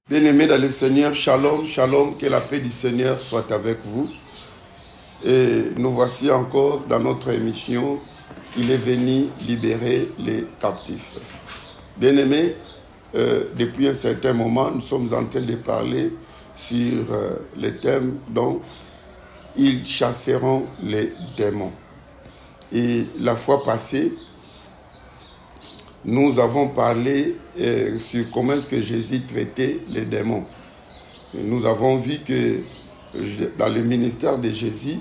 Bien-aimés dans le Seigneur, shalom, shalom, que la paix du Seigneur soit avec vous. Et nous voici encore dans notre émission, il est venu libérer les captifs. Bien-aimés, depuis un certain moment, nous sommes en train de parler sur le thème dont ils chasseront les démons. Et la fois passée, nous avons parlé sur comment est-ce que Jésus traitait les démons. Et nous avons vu que dans le ministère de Jésus,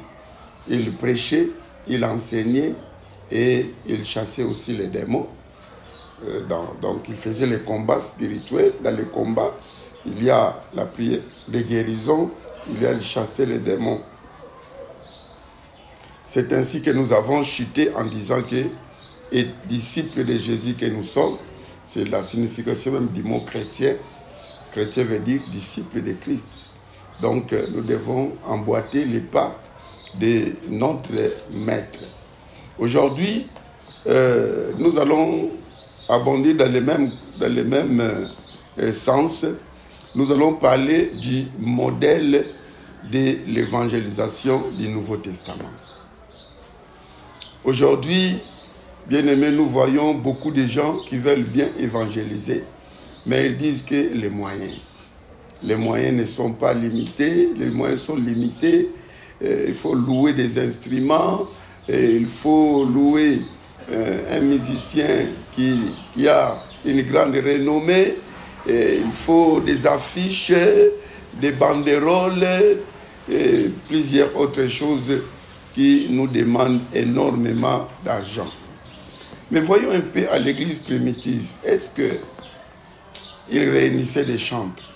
il prêchait, il enseignait et il chassait aussi les démons. Donc il faisait les combats spirituels. Dans les combats, il y a la prière de guérison, il y a le chasser les démons. C'est ainsi que nous avons chuté en disant que et disciples de Jésus que nous sommes, c'est la signification même du mot chrétien. Chrétien veut dire disciple de Christ. Donc nous devons emboîter les pas de notre maître. Aujourd'hui, nous allons abonder dans les mêmes sens. Nous allons parler du modèle de l'évangélisation du Nouveau Testament. Aujourd'hui, bien-aimés, nous voyons beaucoup de gens qui veulent bien évangéliser, mais ils disent que les moyens ne sont pas limités, les moyens sont limités, il faut louer des instruments, il faut louer un musicien qui a une grande renommée, il faut des affiches, des banderoles et plusieurs autres choses qui nous demandent énormément d'argent. Mais voyons un peu à l'église primitive. Est-ce qu'ils réunissaient des chantres?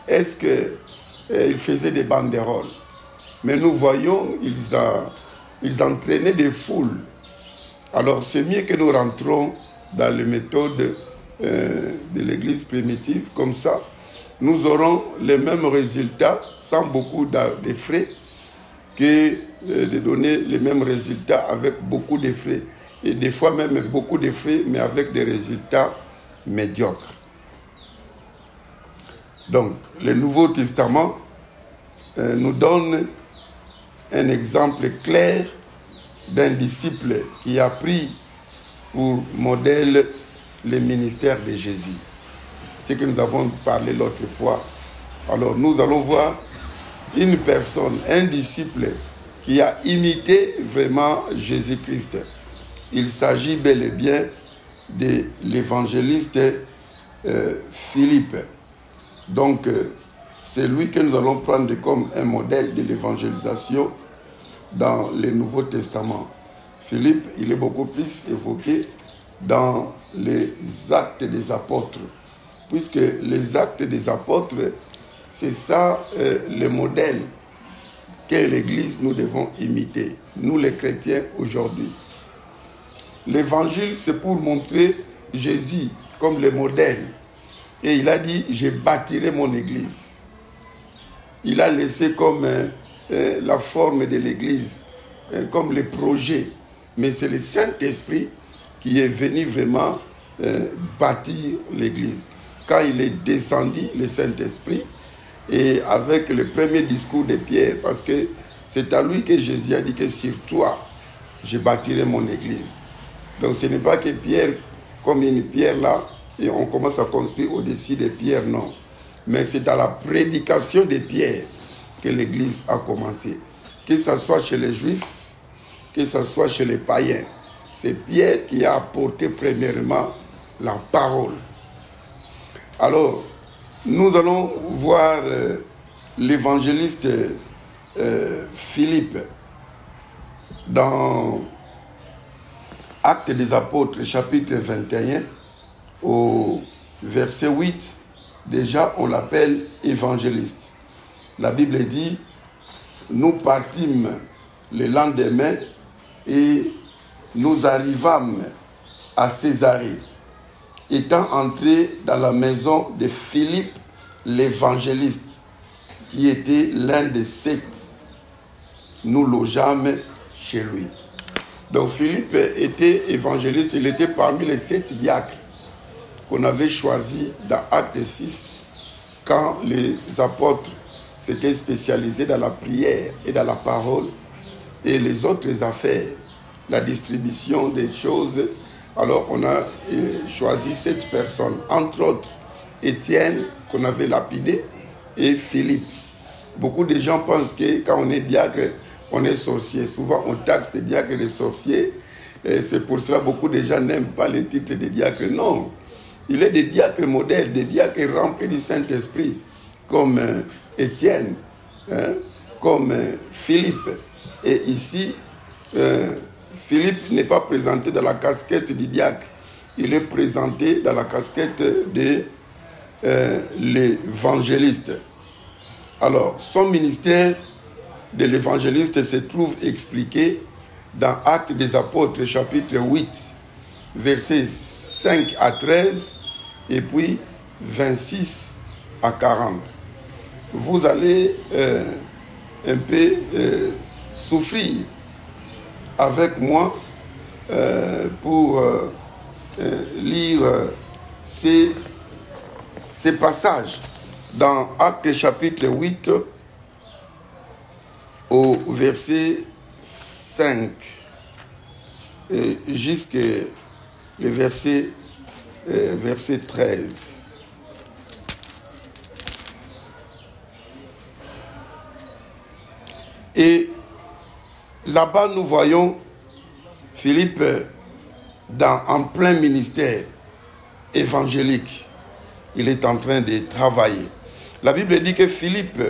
Est-ce qu'ils faisaient des banderoles? Mais nous voyons, ils entraînaient des foules. Alors c'est mieux que nous rentrons dans les méthodes de l'église primitive. Comme ça, nous aurons les mêmes résultats sans beaucoup de frais que de donner les mêmes résultats avec beaucoup de frais. Et des fois même beaucoup de frais, mais avec des résultats médiocres. Donc, le Nouveau Testament nous donne un exemple clair d'un disciple qui a pris pour modèle le ministère de Jésus. C'est ce que nous avons parlé l'autre fois. Alors, nous allons voir une personne, un disciple qui a imité vraiment Jésus-Christ. Il s'agit bel et bien de l'évangéliste Philippe. Donc, c'est lui que nous allons prendre comme un modèle de l'évangélisation dans le Nouveau Testament. Philippe, il est beaucoup plus évoqué dans les actes des apôtres. Puisque les actes des apôtres, c'est ça le modèle que l'Église nous devons imiter, nous les chrétiens aujourd'hui. L'évangile, c'est pour montrer Jésus comme le modèle. Et il a dit, je bâtirai mon église. Il a laissé comme la forme de l'église, comme le projet. Mais c'est le Saint-Esprit qui est venu vraiment bâtir l'église. Quand il est descendu, le Saint-Esprit, et avec le premier discours de Pierre, parce que c'est à lui que Jésus a dit que sur toi, je bâtirai mon église. Donc ce n'est pas que Pierre, comme une pierre là, et on commence à construire au-dessus des pierres, non. Mais c'est à la prédication de Pierre que l'Église a commencé. Que ce soit chez les Juifs, que ce soit chez les païens. C'est Pierre qui a apporté premièrement la parole. Alors, nous allons voir l'évangéliste Philippe dans Actes des Apôtres, chapitre 21, au verset 8, déjà on l'appelle évangéliste. La Bible dit, nous partîmes le lendemain et nous arrivâmes à Césarée. Étant entrés dans la maison de Philippe l'évangéliste, qui était l'un des 7, nous logeâmes chez lui. Donc Philippe était évangéliste, il était parmi les 7 diacres qu'on avait choisis dans Acte 6 quand les apôtres s'étaient spécialisés dans la prière et dans la parole et les autres affaires, la distribution des choses, alors on a choisi 7 personnes, entre autres Étienne, qu'on avait lapidé, et Philippe. Beaucoup de gens pensent que quand on est diacre, on est sorcier. Souvent, on taxe les diacres et les sorciers. Et c'est pour cela que beaucoup de gens n'aiment pas les titres de diacres. Non, il est des diacres modèles, des diacres remplis du Saint-Esprit, comme Étienne, comme Philippe. Et ici, Philippe n'est pas présenté dans la casquette du diacre. Il est présenté dans la casquette de l'évangéliste. Alors, son ministère de l'évangéliste se trouve expliqué dans Actes des Apôtres, chapitre 8, versets 5 à 13, et puis 26 à 40. Vous allez un peu souffrir avec moi pour lire ces passages dans Actes chapitre 8 au verset 5 jusqu'au verset 13. Et là-bas, nous voyons Philippe en plein ministère évangélique. Il est en train de travailler. La Bible dit que Philippe,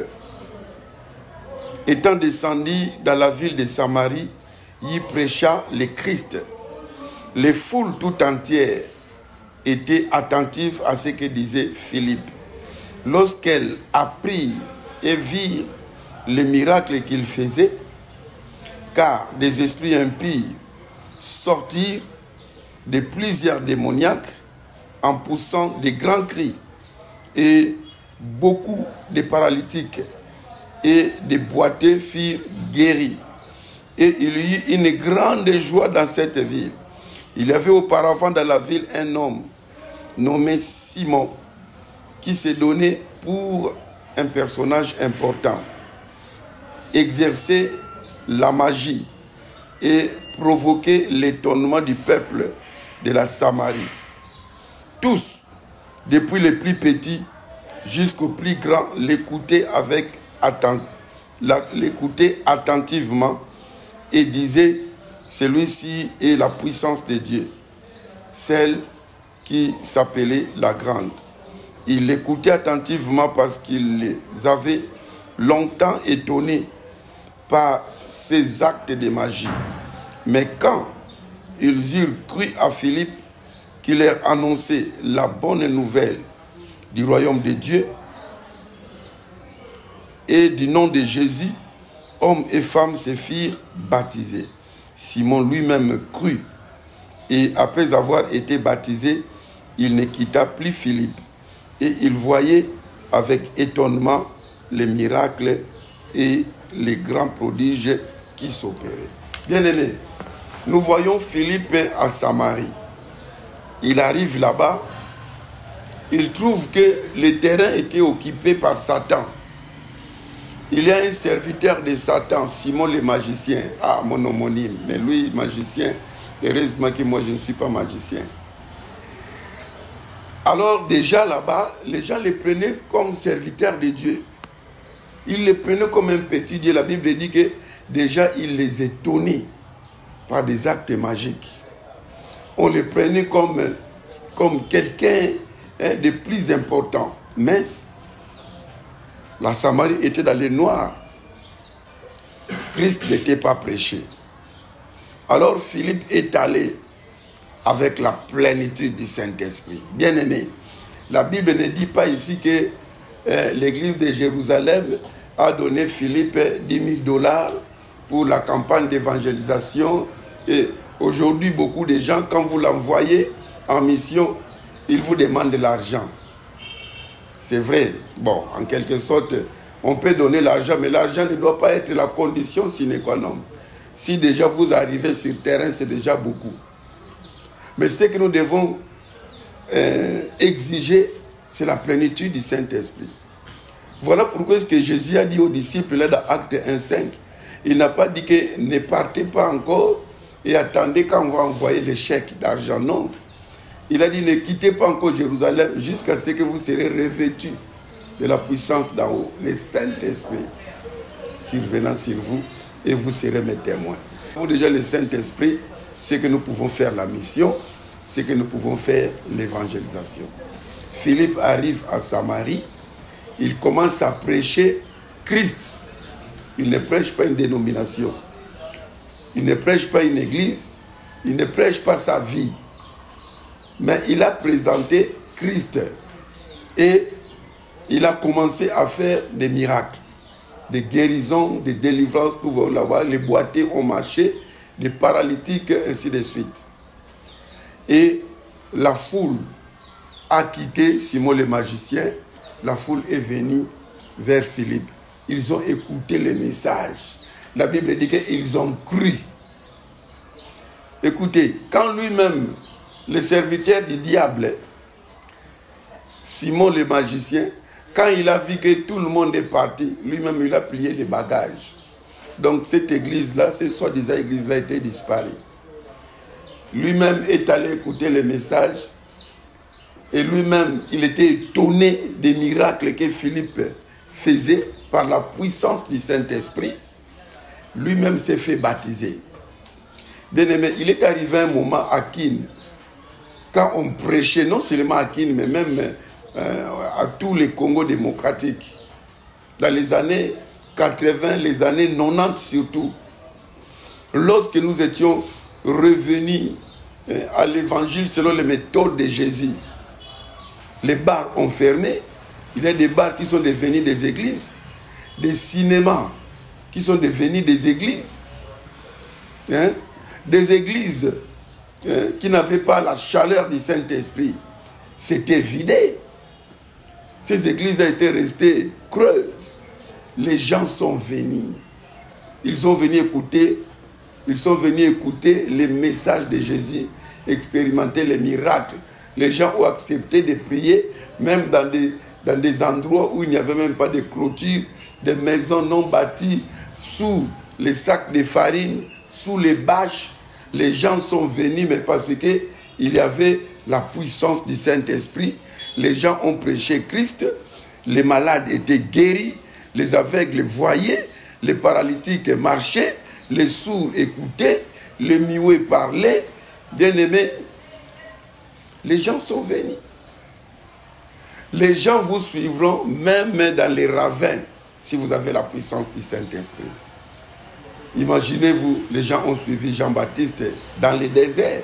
étant descendu dans la ville de Samarie, y prêcha le Christ. Les foules tout entières étaient attentives à ce que disait Philippe. Lorsqu'elles apprirent et virent les miracles qu'il faisait, car des esprits impies sortirent de plusieurs démoniaques en poussant de grands cris, et beaucoup de paralytiques et de boiteux furent guéris. Et il y eut une grande joie dans cette ville. Il y avait auparavant dans la ville un homme nommé Simon, qui s'est donné pour un personnage important, exercer la magie et provoquer l'étonnement du peuple de la Samarie. Tous, depuis les plus petits jusqu'aux plus grands, l'écoutaient attentivement et disaient: celui-ci est la puissance de Dieu, celle qui s'appelait la Grande. Ils l'écoutaient attentivement parce qu'ils les avaient longtemps étonnés par ces actes de magie. Mais quand ils eurent cru à Philippe, qui leur annonçait la bonne nouvelle du royaume de Dieu et du nom de Jésus, hommes et femmes se firent baptiser. Simon lui-même crut, et après avoir été baptisé, il ne quitta plus Philippe, et il voyait avec étonnement les miracles et les grands prodiges qui s'opéraient. Bien-aimés, nous voyons Philippe à Samarie. Il arrive là-bas, il trouve que le terrain était occupé par Satan. Il y a un serviteur de Satan, Simon le magicien. Ah, mon homonyme, mais lui, magicien. Heureusement que moi, je ne suis pas magicien. Alors déjà là-bas, les gens les prenaient comme serviteurs de Dieu. Ils les prenaient comme un petit Dieu. La Bible dit que déjà, il les étonnait par des actes magiques. On les prenait comme quelqu'un de plus important. Mais la Samarie était dans les noirs. Christ n'était pas prêché. Alors Philippe est allé avec la plénitude du Saint-Esprit. Bien-aimé, la Bible ne dit pas ici que l'église de Jérusalem a donné Philippe 10 000 $ pour la campagne d'évangélisation. Et aujourd'hui, beaucoup de gens, quand vous l'envoyez en mission, ils vous demandent de l'argent. C'est vrai. Bon, en quelque sorte, on peut donner l'argent, mais l'argent ne doit pas être la condition sine qua non. Si déjà vous arrivez sur le terrain, c'est déjà beaucoup. Mais ce que nous devons exiger, c'est la plénitude du Saint-Esprit. Voilà pourquoi est-ce que Jésus a dit aux disciples, là dans Acte 1,5, il n'a pas dit que ne partez pas encore et attendez quand on va envoyer les chèques d'argent. Non. Il a dit ne quittez pas encore Jérusalem jusqu'à ce que vous serez revêtus de la puissance d'en haut. Le Saint-Esprit survenant sur vous et vous serez mes témoins. Pour déjà le Saint-Esprit, c'est que nous pouvons faire la mission, c'est que nous pouvons faire l'évangélisation. Philippe arrive à Samarie, il commence à prêcher Christ. Il ne prêche pas une dénomination. Il ne prêche pas une église. Il ne prêche pas sa vie. Mais il a présenté Christ. Et il a commencé à faire des miracles. Des guérisons, des délivrances, nous pouvons l'avoir. Les boiteux ont marché, les paralytiques, ainsi de suite. Et la foule a quitté Simon le magicien. La foule est venue vers Philippe. Ils ont écouté le message. La Bible dit qu'ils ont cru. Écoutez, quand lui-même, le serviteur du diable, Simon le magicien, quand il a vu que tout le monde est parti, lui-même il a plié les bagages. Donc cette église-là, cette soi-disant église-là était disparue. Lui-même est allé écouter le message. Et lui-même, il était étonné des miracles que Philippe faisait par la puissance du Saint-Esprit. Lui-même s'est fait baptiser. Bien-aimé, il est arrivé un moment à Kin, quand on prêchait, non seulement à Kin, mais même à tous les Congos démocratiques, dans les années 80, les années 90 surtout, lorsque nous étions revenus à l'évangile selon les méthodes de Jésus, les bars ont fermé. Il y a des bars qui sont devenus des églises, des cinémas qui sont devenus des églises, des églises qui n'avaient pas la chaleur du Saint-Esprit. C'était vidé. Ces églises ont été restées creuses. Les gens sont venus. Ils sont venus écouter les messages de Jésus, expérimenter les miracles. Les gens ont accepté de prier, même dans des endroits où il n'y avait même pas de clôture, des maisons non bâties, sous les sacs de farine, sous les bâches. Les gens sont venus, mais parce qu'il y avait la puissance du Saint-Esprit. Les gens ont prêché Christ, les malades étaient guéris, les aveugles voyaient, les paralytiques marchaient, les sourds écoutaient, les muets parlaient. Bien-aimés, les gens sont venus. Les gens vous suivront même dans les ravins si vous avez la puissance du Saint-Esprit. Imaginez-vous, les gens ont suivi Jean-Baptiste dans le désert.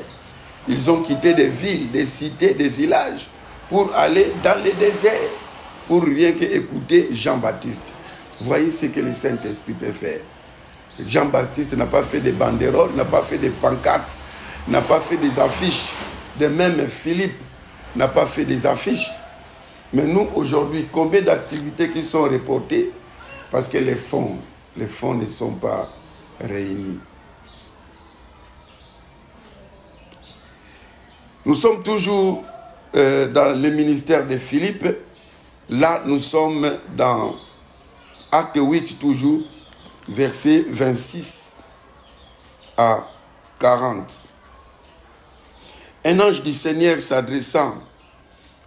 Ils ont quitté des villes, des cités, des villages pour aller dans le désert, pour rien qu'écouter Jean-Baptiste. Voyez ce que le Saint-Esprit peut faire. Jean-Baptiste n'a pas fait des banderoles, n'a pas fait des pancartes, n'a pas fait des affiches. De même, Philippe n'a pas fait des affiches. Mais nous, aujourd'hui, combien d'activités qui sont reportées parce que les fonds ne sont pas réunis. Nous sommes toujours dans le ministère de Philippe. Là, nous sommes dans Acte 8, toujours, versets 26 à 40. Un ange du Seigneur s'adressant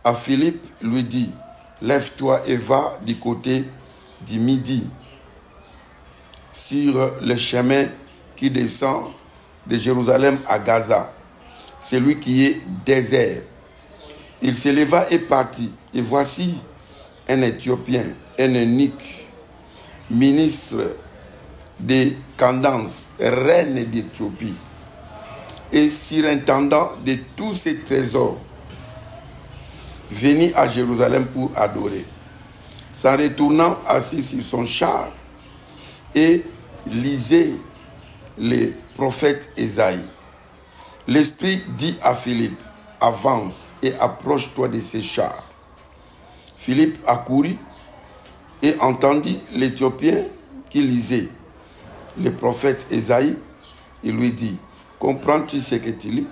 à Philippe lui dit, « Lève-toi et va du côté du midi, sur le chemin qui descend de Jérusalem à Gaza, celui qui est désert. » Il se leva et partit, et voici un Éthiopien, un eunuque, ministre de Candace, reine d'Éthiopie, et surintendant de tous ses trésors, venu à Jérusalem pour adorer. S'en retournant assis sur son char, et lisait les prophètes Ésaïe. L'Esprit dit à Philippe, avance et approche-toi de ces chars. Philippe accourut et entendit l'Éthiopien qui lisait le prophète Ésaïe. Il lui dit, comprends-tu ce que tu lis?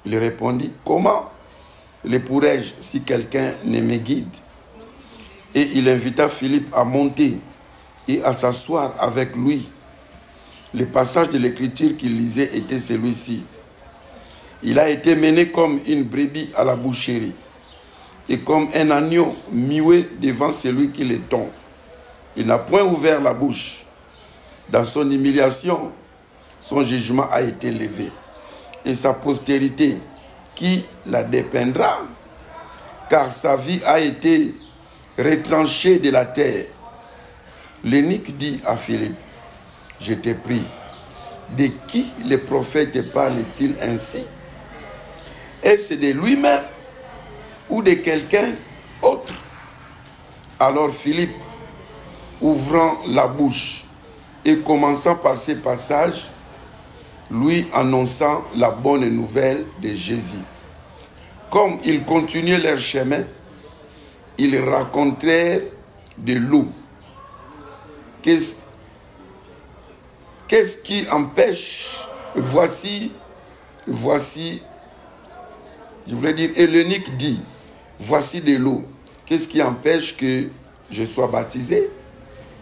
Il répondit, comment le pourrais-je si quelqu'un ne me guide? Et il invita Philippe à monter et à s'asseoir avec lui. Le passage de l'Écriture qu'il lisait était celui-ci. Il a été mené comme une brebis à la boucherie et comme un agneau muet devant celui qui le tond. Il n'a point ouvert la bouche. Dans son humiliation, son jugement a été levé. Et sa postérité, qui la dépeindra? Car sa vie a été retranchée de la terre. L'eunuque dit à Philippe, je t'ai pris. De qui le prophète parle-t-il ainsi? Est-ce de lui-même ou de quelqu'un autre? Alors Philippe, ouvrant la bouche et commençant par ces passages, lui annonçant la bonne nouvelle de Jésus. Comme ils continuaient leur chemin, ils racontèrent de l'eau. Qu'est-ce qui empêche? Voici, je voulais dire, et l'eunuque dit, voici de l'eau. Qu'est-ce qui empêche que je sois baptisé?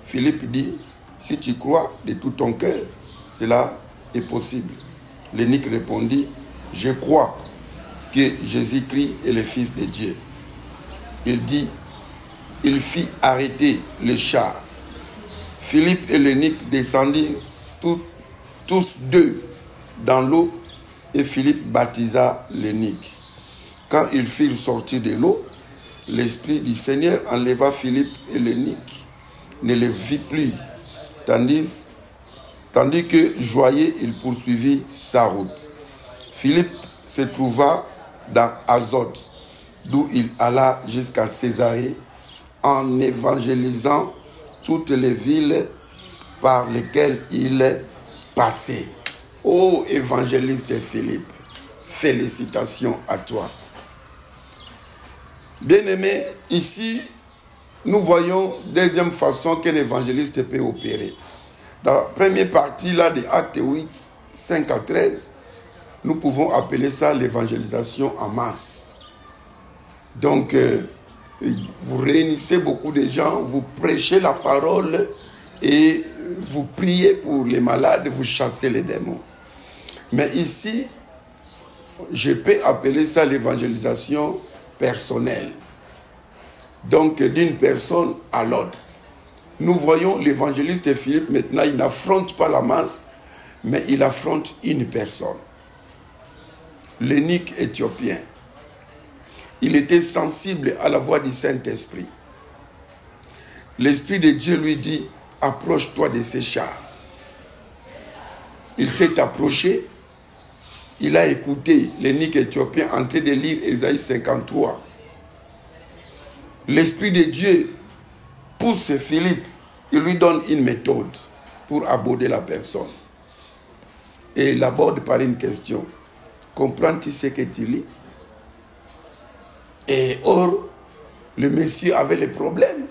Philippe dit, si tu crois de tout ton cœur, cela est possible. L'eunuque répondit, je crois que Jésus-Christ est le Fils de Dieu. Il dit, il fit arrêter le char. Philippe et l'eunuque descendirent tous deux dans l'eau et Philippe baptisa l'eunuque. Quand ils firent sortir de l'eau, l'Esprit du Seigneur enleva Philippe et l'eunuque, ne le vit plus, tandis que joyeux il poursuivit sa route. Philippe se trouva dans Azote, d'où il alla jusqu'à Césarée, en évangélisant toutes les villes par lesquelles il passait. Ô évangéliste Philippe, félicitations à toi. Bien-aimé, ici, nous voyons deuxième façon qu'un évangéliste peut opérer. Dans la première partie là, de Actes 8, 5 à 13, nous pouvons appeler ça l'évangélisation en masse. Donc, vous réunissez beaucoup de gens, vous prêchez la parole et vous priez pour les malades, vous chassez les démons. Mais ici, je peux appeler ça l'évangélisation personnelle. Donc, d'une personne à l'autre. Nous voyons l'évangéliste Philippe, maintenant, il n'affronte pas la masse, mais il affronte une personne. L'eunuque éthiopien. Il était sensible à la voix du Saint-Esprit. L'Esprit de Dieu lui dit, approche-toi de ces chars. Il s'est approché, il a écouté l'eunuque éthiopien en train de lire Ésaïe 53. L'Esprit de Dieu pousse Philippe, il lui donne une méthode pour aborder la personne. Et il l'aborde par une question. Comprends-tu ce que tu lis? Et or, le monsieur avait les problèmes.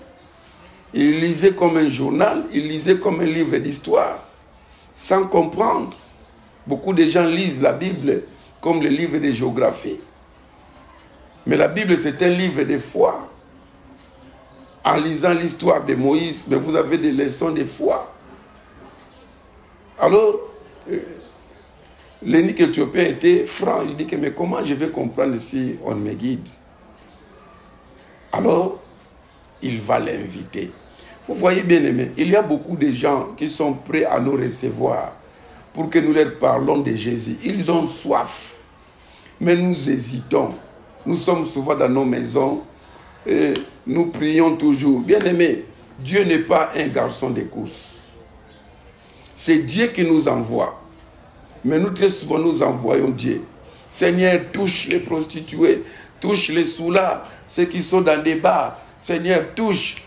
Il lisait comme un journal, il lisait comme un livre d'histoire, sans comprendre. Beaucoup de gens lisent la Bible comme le livre de géographie. Mais la Bible, c'est un livre de foi. En lisant l'histoire de Moïse, mais vous avez des leçons de foi. Alors, l'eunuque éthiopien était franc. Il dit que, mais comment je vais comprendre si on me guide? Alors, il va l'inviter. Vous voyez bien aimé, il y a beaucoup de gens qui sont prêts à nous recevoir pour que nous leur parlons de Jésus. Ils ont soif, mais nous hésitons. Nous sommes souvent dans nos maisons et nous prions toujours. Bien aimé, Dieu n'est pas un garçon de course. C'est Dieu qui nous envoie. Mais nous très souvent nous envoyons Dieu. Seigneur, touche les prostituées, touche les soulards, ceux qui sont dans des bars. Seigneur, touche.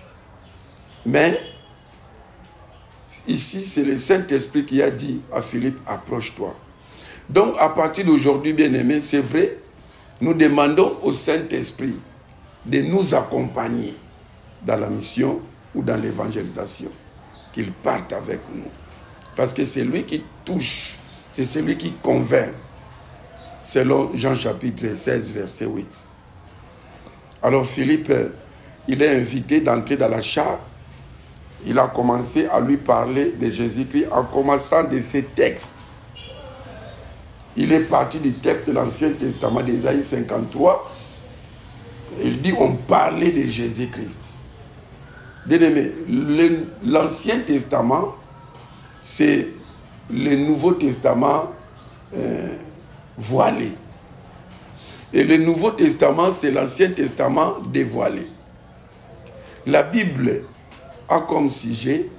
Mais ici, c'est le Saint-Esprit qui a dit à Philippe, approche-toi. Donc, à partir d'aujourd'hui, bien-aimés, c'est vrai, nous demandons au Saint-Esprit de nous accompagner dans la mission ou dans l'évangélisation, qu'il parte avec nous. Parce que c'est lui qui touche, c'est celui qui convainc, selon Jean chapitre 16, verset 8. Alors Philippe il est invité d'entrer dans la char. Il a commencé à lui parler de Jésus-Christ en commençant de ses textes. Il est parti du texte de l'Ancien Testament d'Ésaïe 53. Il dit on parlait de Jésus-Christ. Bien-aimé, l'Ancien Testament, c'est le Nouveau Testament voilé. Et le Nouveau Testament, c'est l'Ancien Testament dévoilé. La Bible a comme sujet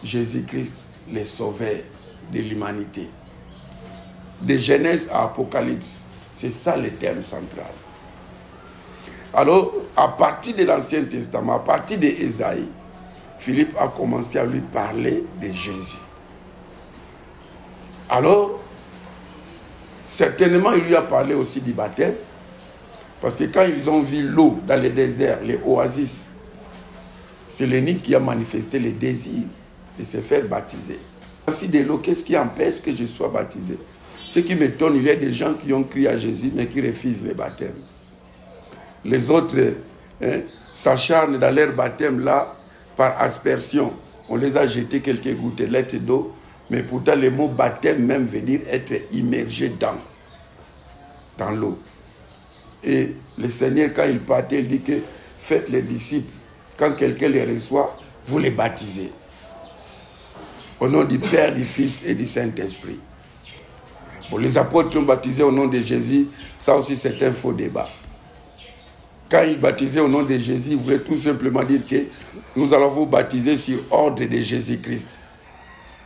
Jésus-Christ, le sauveur de l'humanité. De Genèse à Apocalypse, c'est ça le thème central. Alors, à partir de l'Ancien Testament, à partir d'Ésaïe, Philippe a commencé à lui parler de Jésus. Alors, certainement, il lui a parlé aussi du baptême, parce que quand ils ont vu l'eau dans le désert, les oasis, c'est l'eunuque qui a manifesté le désir de se faire baptiser. Ainsi de l'eau, qu'est-ce qui empêche que je sois baptisé? Ce qui m'étonne, il y a des gens qui ont crié à Jésus, mais qui refusent le baptême. Les autres s'acharnent dans leur baptême là, par aspersion. On les a jetés quelques gouttelettes d'eau, mais pourtant le mot baptême même veut dire être immergé dans l'eau. Et le Seigneur, quand il partait, il dit que faites les disciples. Quand quelqu'un les reçoit, vous les baptisez. Au nom du Père, du Fils et du Saint-Esprit. Bon, les apôtres ont baptisé au nom de Jésus, ça aussi c'est un faux débat. Quand ils baptisaient au nom de Jésus, ils voulaient tout simplement dire que nous allons vous baptiser sur ordre de Jésus-Christ.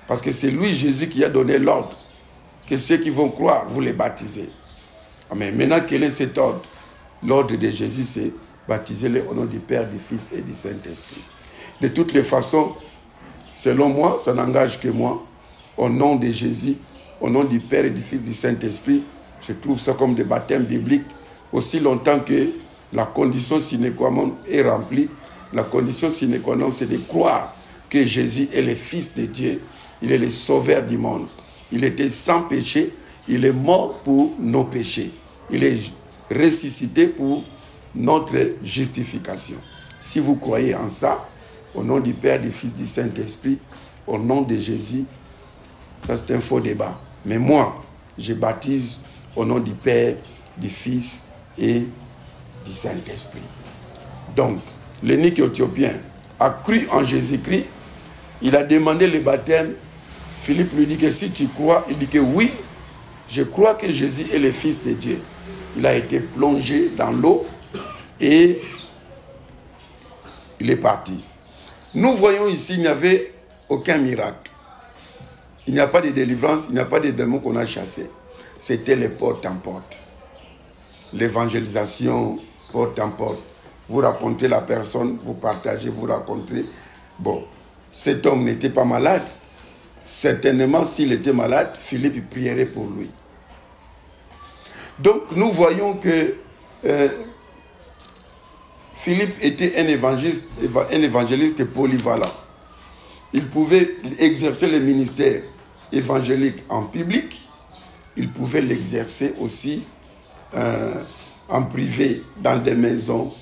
Parce que c'est lui, Jésus, qui a donné l'ordre. Que ceux qui vont croire, vous les baptisez. Amen. Maintenant, quel est cet ordre? L'ordre de Jésus, c'est baptiser-les au nom du Père, du Fils et du Saint-Esprit. De toutes les façons, selon moi, ça n'engage que moi. Au nom de Jésus, au nom du Père et du Fils et du Saint-Esprit, je trouve ça comme des baptêmes bibliques. Aussi longtemps que la condition sine qua non est remplie, la condition sine qua non, c'est de croire que Jésus est le Fils de Dieu. Il est le sauveur du monde. Il était sans péché. Il est mort pour nos péchés. Il est ressuscité pour notre justification. Si vous croyez en ça, au nom du Père, du Fils, du Saint-Esprit, au nom de Jésus, ça c'est un faux débat. Mais moi, je baptise au nom du Père, du Fils et du Saint-Esprit. Donc, l'eunuque éthiopien a cru en Jésus-Christ. Il a demandé le baptême. Philippe lui dit que si tu crois, il dit que oui, je crois que Jésus est le Fils de Dieu. Il a été plongé dans l'eau et il est parti. Nous voyons ici, il n'y avait aucun miracle. Il n'y a pas de délivrance, il n'y a pas de démons qu'on a chassés. C'était les porte en porte. L'évangélisation porte en porte. Vous racontez la personne, vous partagez, vous racontez. Bon, cet homme n'était pas malade. Certainement, s'il était malade, Philippe prierait pour lui. Donc, nous voyons que Philippe était un évangéliste polyvalent. Il pouvait exercer le ministère évangélique en public. Il pouvait l'exercer aussi en privé, dans des maisons,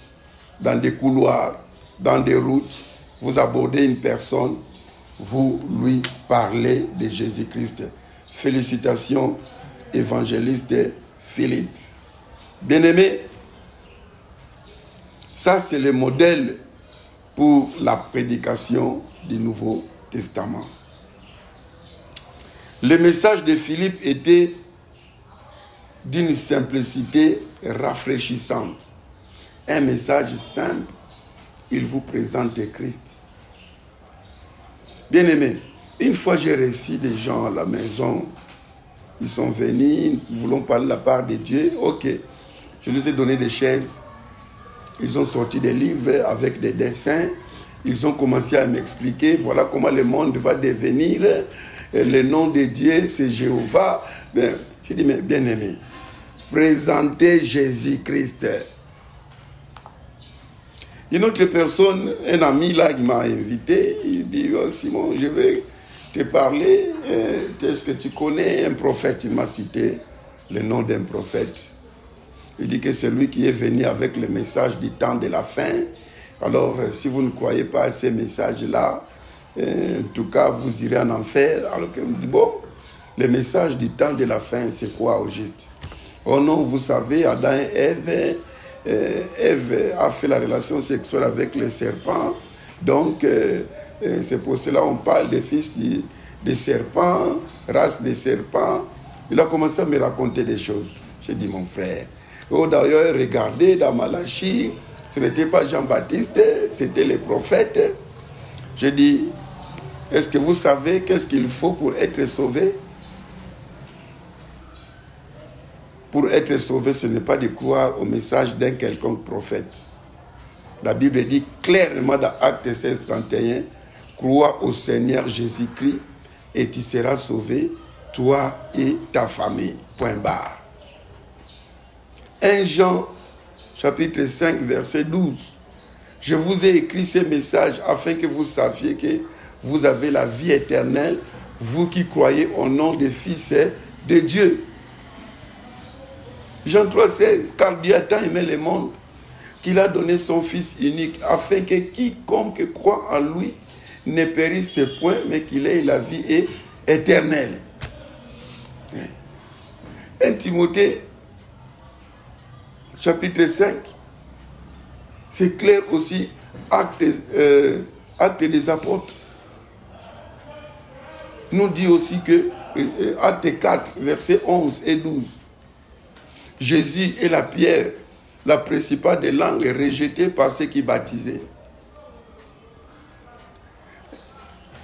dans des couloirs, dans des routes. Vous abordez une personne, vous lui parlez de Jésus-Christ. Félicitations, évangéliste Philippe. Bien-aimé, ça c'est le modèle pour la prédication du Nouveau Testament. Le message de Philippe était d'une simplicité rafraîchissante. Un message simple, il vous présente Christ. Bien-aimé, une fois j'ai reçu des gens à la maison, ils sont venus, nous voulons parler de la part de Dieu, ok. Je les ai donné des chaises, ils ont sorti des livres avec des dessins, ils ont commencé à m'expliquer, voilà comment le monde va devenir, le nom de Dieu c'est Jéhovah. J'ai dit, mais bien-aimé, présentez Jésus-Christ. Une autre personne, un ami là qui m'a invité, il dit, oh, Simon, je vais te parler, est-ce que tu connais un prophète? Il m'a cité le nom d'un prophète. Il dit que c'est lui qui est venu avec le message du temps de la fin, Alors, si vous ne croyez pas à ces messages-là, en tout cas, vous irez en enfer. Alors qu'on dit, bon, le message du temps de la fin, c'est quoi au juste? Oh non, vous savez, Adam et Ève, Ève a fait la relation sexuelle avec le serpent. Donc, c'est pour cela qu'on parle des fils des serpents, race des serpents. Il a commencé à me raconter des choses. J'ai dit, mon frère, oh d'ailleurs, regardez dans Malachie, ce n'était pas Jean-Baptiste, c'était les prophètes. J'ai dit, est-ce que vous savez qu'est-ce qu'il faut pour être sauvé? Pour être sauvé, ce n'est pas de croire au message d'un quelconque prophète. La Bible dit clairement dans Actes 16, 31, crois au Seigneur Jésus-Christ et tu seras sauvé, toi et ta famille. Point barre. 1 Jean, chapitre 5, verset 12. Je vous ai écrit ces messages afin que vous sachiez que vous avez la vie éternelle, vous qui croyez au nom des fils de Dieu. Jean 3, 16, car Dieu a tant aimé le monde qu'il a donné son Fils unique, afin que quiconque croit en lui ne périsse point, mais qu'il ait la vie éternelle. 1 Timothée, chapitre 5, c'est clair aussi, acte des apôtres, nous dit aussi que, acte 4, versets 11 et 12, Jésus est la pierre, la principale des langues rejetée par ceux qui baptisaient.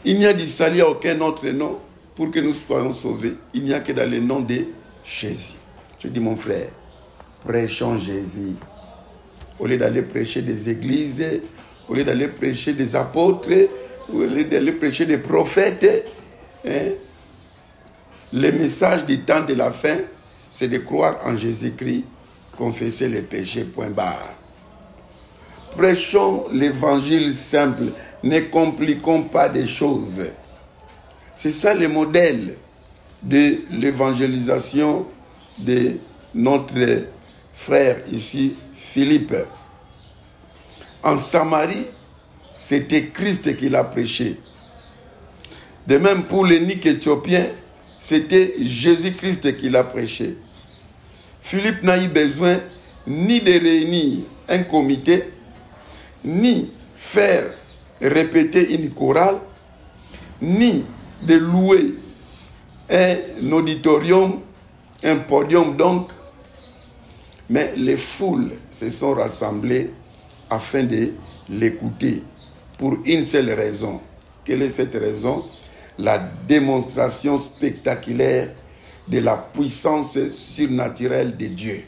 Il n'y a du salut à aucun autre nom pour que nous soyons sauvés. Il n'y a que dans le nom de Jésus. Je dis, mon frère, prêchons Jésus. Au lieu d'aller prêcher des églises, au lieu d'aller prêcher des apôtres, au lieu d'aller prêcher des prophètes, le message du temps de la fin, c'est de croire en Jésus-Christ, confesser les péchés, point barre. Prêchons l'évangile simple, ne compliquons pas des choses. C'est ça le modèle de l'évangélisation de notre frère ici, Philippe. En Samarie, c'était Christ qui l'a prêché. De même pour l'eunuque éthiopien, c'était Jésus-Christ qui l'a prêché. Philippe n'a eu besoin ni de réunir un comité, ni faire répéter une chorale, ni de louer un auditorium, un podium donc, mais les foules se sont rassemblées afin de l'écouter pour une seule raison. Quelle est cette raison? La démonstration spectaculaire de la puissance surnaturelle de Dieu.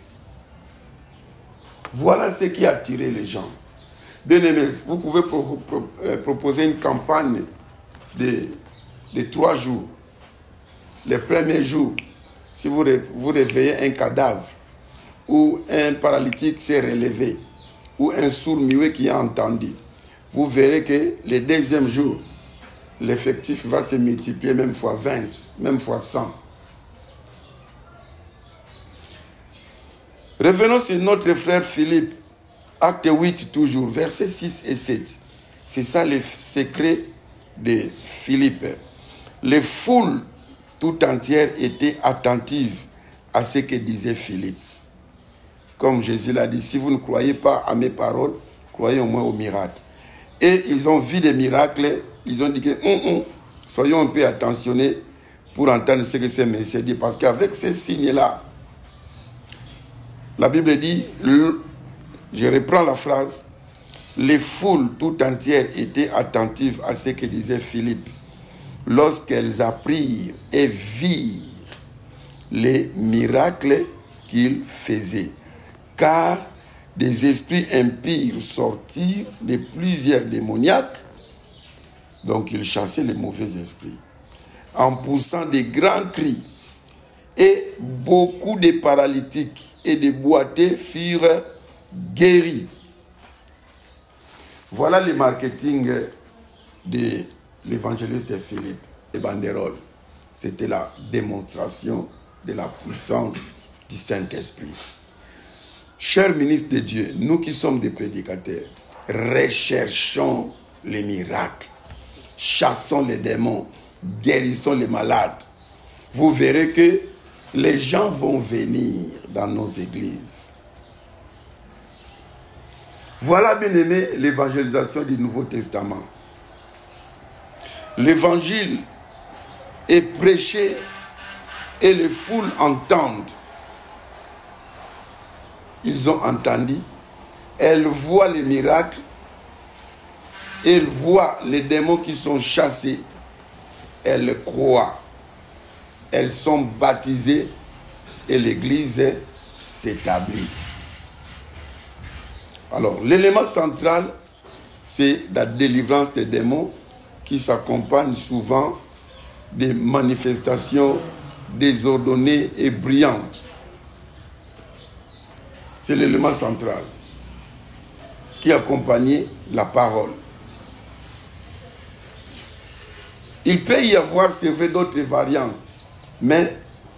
Voilà ce qui a attiré les gens. Bien aimés, vous pouvez proposer une campagne de 3 jours. Le premier jour, si vous réveillez un cadavre, ou un paralytique s'est relevé, ou un sourd-muet qui a entendu, vous verrez que le deuxième jour, l'effectif va se multiplier même fois 20, même fois 100. Revenons sur notre frère Philippe, acte 8 toujours, versets 6 et 7. C'est ça le secret de Philippe. Les foules tout entières étaient attentives à ce que disait Philippe. Comme Jésus l'a dit, si vous ne croyez pas à mes paroles, croyez au moins aux miracles. Et ils ont vu des miracles, ils ont dit que soyons un peu attentionnés pour entendre ce que ces messieurs disent. Parce qu'avec ces signes-là, la Bible dit, je reprends la phrase, les foules tout entières étaient attentives à ce que disait Philippe lorsqu'elles apprirent et virent les miracles qu'il faisait. Car des esprits impurs sortirent de plusieurs démoniaques, donc ils chassaient les mauvais esprits, en poussant des grands cris. Et beaucoup de paralytiques et de boiteux furent guéris. Voilà le marketing de l'évangéliste Philippe et banderoles. C'était la démonstration de la puissance du Saint-Esprit. Chers ministres de Dieu, nous qui sommes des prédicateurs, recherchons les miracles, chassons les démons, guérissons les malades. Vous verrez que les gens vont venir dans nos églises. Voilà, bien aimé, l'évangélisation du Nouveau Testament. L'évangile est prêché et les foules entendent. Ils ont entendu, elles voient les miracles, elles voient les démons qui sont chassés, elles croient, elles sont baptisées et l'Église s'établit. Alors, l'élément central, c'est la délivrance des démons qui s'accompagne souvent des manifestations désordonnées et brillantes. C'est l'élément central qui accompagne la parole. Il peut y avoir, c'est vrai, d'autres variantes, mais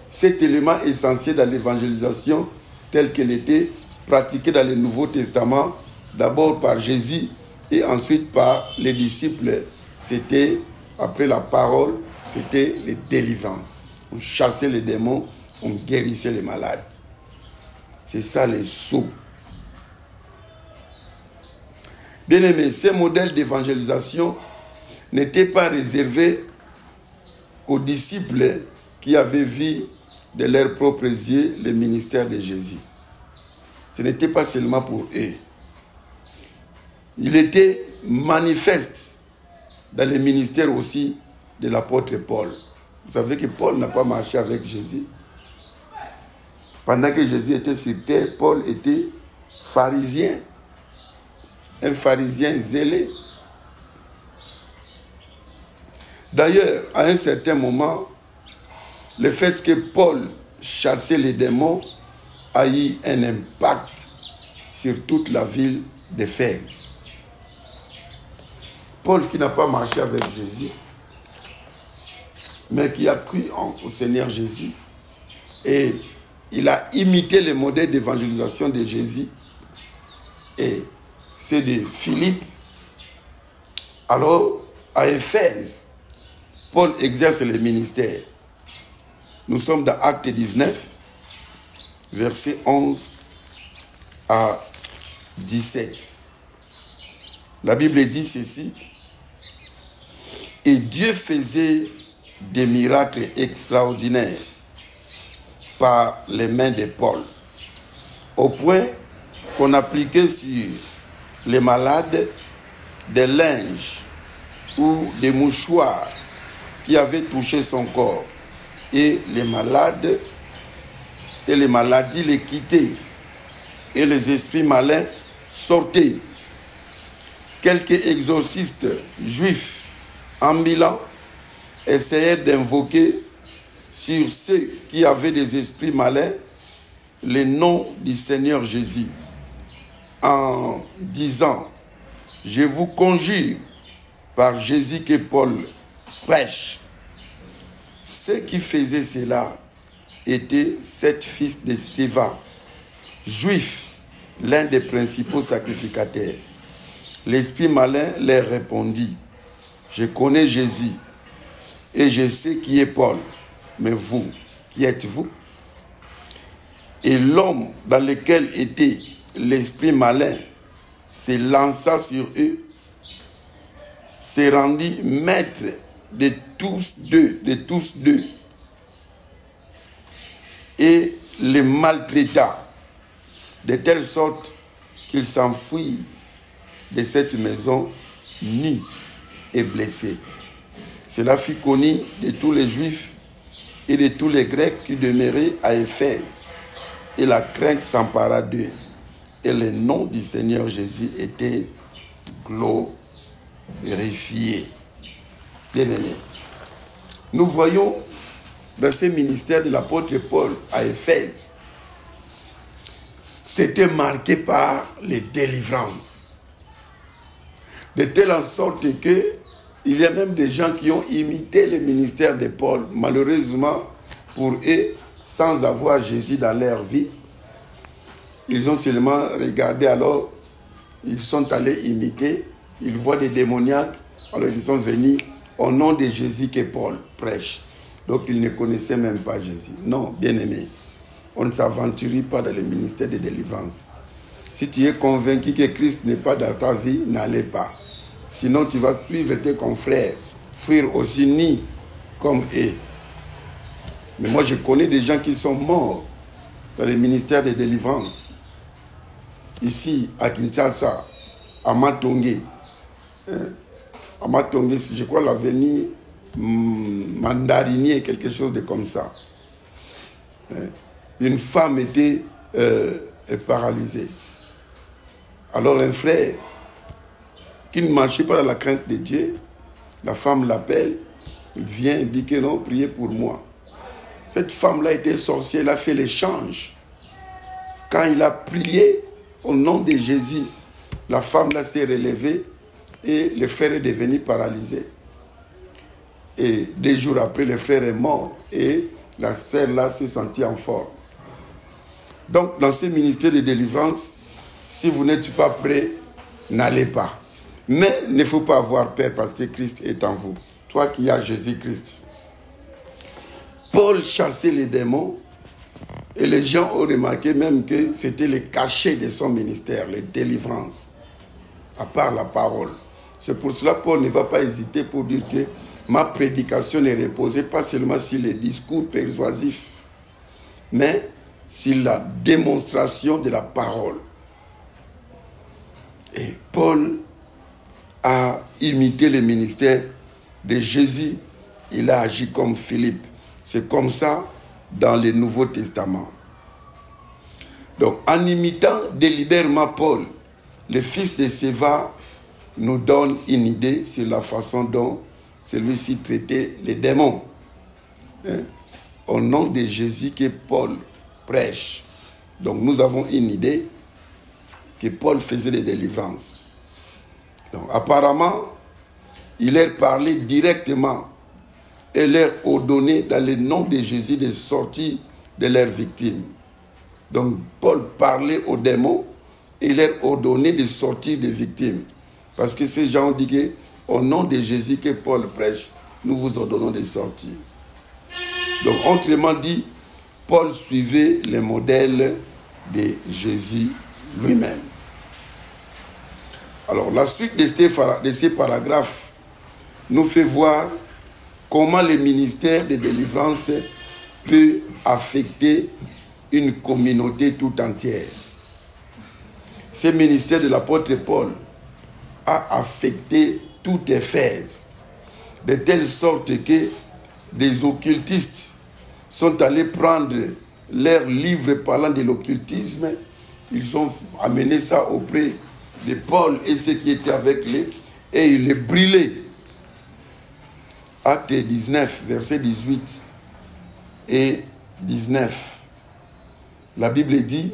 cet élément essentiel dans l'évangélisation, tel qu'elle était pratiquée dans le Nouveau Testament, d'abord par Jésus et ensuite par les disciples, c'était, après la parole, c'était les délivrances. On chassait les démons, on guérissait les malades. C'est ça les sceaux. Bien aimé, ces modèles d'évangélisation n'étaient pas réservés aux disciples qui avaient vu de leurs propres yeux le ministère de Jésus. Ce n'était pas seulement pour eux. Il était manifeste dans le ministère aussi de l'apôtre Paul. Vous savez que Paul n'a pas marché avec Jésus. Pendant que Jésus était sur terre, Paul était pharisien. Un pharisien zélé. D'ailleurs, à un certain moment, le fait que Paul chassait les démons a eu un impact sur toute la ville d'Éphèse. Paul qui n'a pas marché avec Jésus, mais qui a cru au Seigneur Jésus, et il a imité les modèles d'évangélisation de Jésus, et c'est de Philippe. Alors, à Éphèse, Paul exerce le ministère. Nous sommes dans Acte 19, versets 11 à 17. La Bible dit ceci. Et Dieu faisait des miracles extraordinaires par les mains de Paul, au point qu'on appliquait sur les malades des linges ou des mouchoirs qui avaient touché son corps. Et les malades et les maladies les quittaient. Et les esprits malins sortaient. Quelques exorcistes juifs en Milan essayaient d'invoquer sur ceux qui avaient des esprits malins le nom du Seigneur Jésus, en disant: je vous conjure par Jésus que Paul prêche. Ceux qui faisaient cela étaient 7 fils de Séva, juifs, l'un des principaux sacrificateurs. L'esprit malin leur répondit: je connais Jésus et je sais qui est Paul, mais vous, qui êtes-vous? Et l'homme dans lequel était l'esprit malin se lança sur eux, se rendit maître de tous deux, et les maltraita de telle sorte qu'ils s'enfuirent de cette maison nus et blessés. Cela fut connu de tous les Juifs et de tous les Grecs qui demeuraient à Éphèse, et la crainte s'empara d'eux, et le nom du Seigneur Jésus était glorifié. Bien-aimés, nous voyons dans ce ministère de l'apôtre Paul à Éphèse, c'était marqué par les délivrances. De telle sorte que il y a même des gens qui ont imité le ministère de Paul, malheureusement pour eux, sans avoir Jésus dans leur vie. Ils ont seulement regardé alors ils sont allés imiter, ils voient des démoniaques, alors ils sont venus au nom de Jésus que Paul prêche. Donc ils ne connaissaient même pas Jésus. Non, bien-aimé, on ne s'aventure pas dans le ministère de délivrance. Si tu es convaincu que Christ n'est pas dans ta vie, n'allez pas. Sinon tu vas suivre tes confrères, fuir aussi ni comme eux. Mais moi je connais des gens qui sont morts dans le ministère de délivrance. Ici, à Kinshasa, à Matongé. À Matongé, je crois l'avenue Mandarinier, quelque chose de comme ça. Une femme était paralysée. Alors un frère qui ne marchait pas dans la crainte de Dieu, la femme l'appelle, il vient, il dit que non, priez pour moi. Cette femme-là était sorcière, elle a fait l'échange. Quand il a prié au nom de Jésus, la femme-là s'est relevée et le frère est devenu paralysé. Et 2 jours après, le frère est mort et la sœur-là s'est sentie en forme. Donc, dans ce ministère de délivrance, si vous n'êtes pas prêt, n'allez pas. Mais il ne faut pas avoir peur parce que Christ est en vous. Toi qui as Jésus-Christ. Paul chassait les démons et les gens ont remarqué même que c'était le cachet de son ministère, les délivrances, à part la parole. C'est pour cela que Paul ne va pas hésiter pour dire que ma prédication ne reposait pas seulement sur les discours persuasifs, mais sur la démonstration de la parole. Et Paul a imité le ministère de Jésus. Il a agi comme Philippe. C'est comme ça dans le Nouveau Testament. Donc, en imitant délibérément Paul, le fils de Séva nous donne une idée sur la façon dont celui-ci traitait les démons. Au nom de Jésus que Paul prêche. Donc, nous avons une idée que Paul faisait des délivrances. Donc, apparemment, il leur parlait directement et leur ordonnait dans le nom de Jésus de sortir de leurs victimes. Donc, Paul parlait aux démons et leur ordonnait de sortir des victimes. Parce que ces gens ont dit que, au nom de Jésus que Paul prêche, nous vous ordonnons de sortir. Donc, autrement dit, Paul suivait le modèle de Jésus lui-même. Alors, la suite de ces paragraphes nous fait voir comment le ministère de délivrance peut affecter une communauté tout entière. Ce ministère de l'apôtre Paul a affecté toute Éphèse, de telle sorte que des occultistes sont allés prendre leurs livres parlant de l'occultisme. Ils ont amené ça auprès de Paul et ceux qui étaient avec lui, et ils les brûlaient. Acte 19, versets 18 et 19. La Bible dit,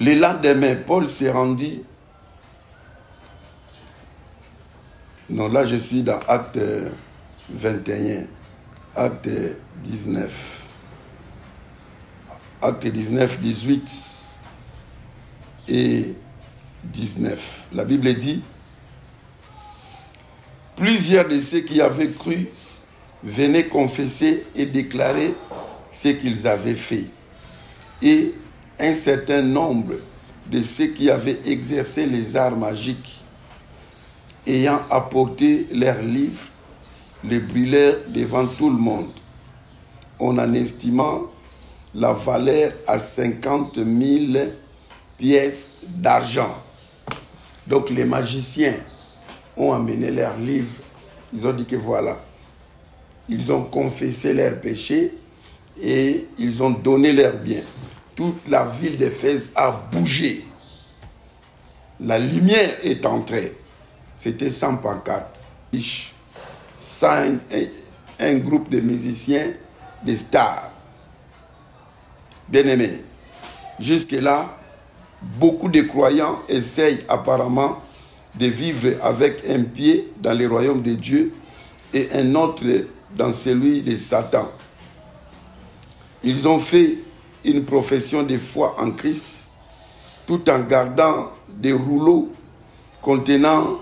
le lendemain, Paul s'est rendu. Non, là je suis dans Acte 21, Acte 19. Acte 19, 18 et 19. La Bible dit, plusieurs de ceux qui avaient cru venaient confesser et déclarer ce qu'ils avaient fait. Et un certain nombre de ceux qui avaient exercé les arts magiques, ayant apporté leurs livres, les brûlèrent devant tout le monde, en en estimant la valeur à 50 000 pièces d'argent. Donc les magiciens ont amené leurs livres, ils ont dit que voilà, ils ont confessé leurs péchés et ils ont donné leurs biens. Toute la ville d'Éphèse a bougé. La lumière est entrée. C'était 100 pancartes. Un groupe de musiciens, des stars. Bien-aimés, jusque-là, beaucoup de croyants essayent apparemment de vivre avec un pied dans le royaume de Dieu et un autre dans celui de Satan. Ils ont fait une profession de foi en Christ tout en gardant des rouleaux contenant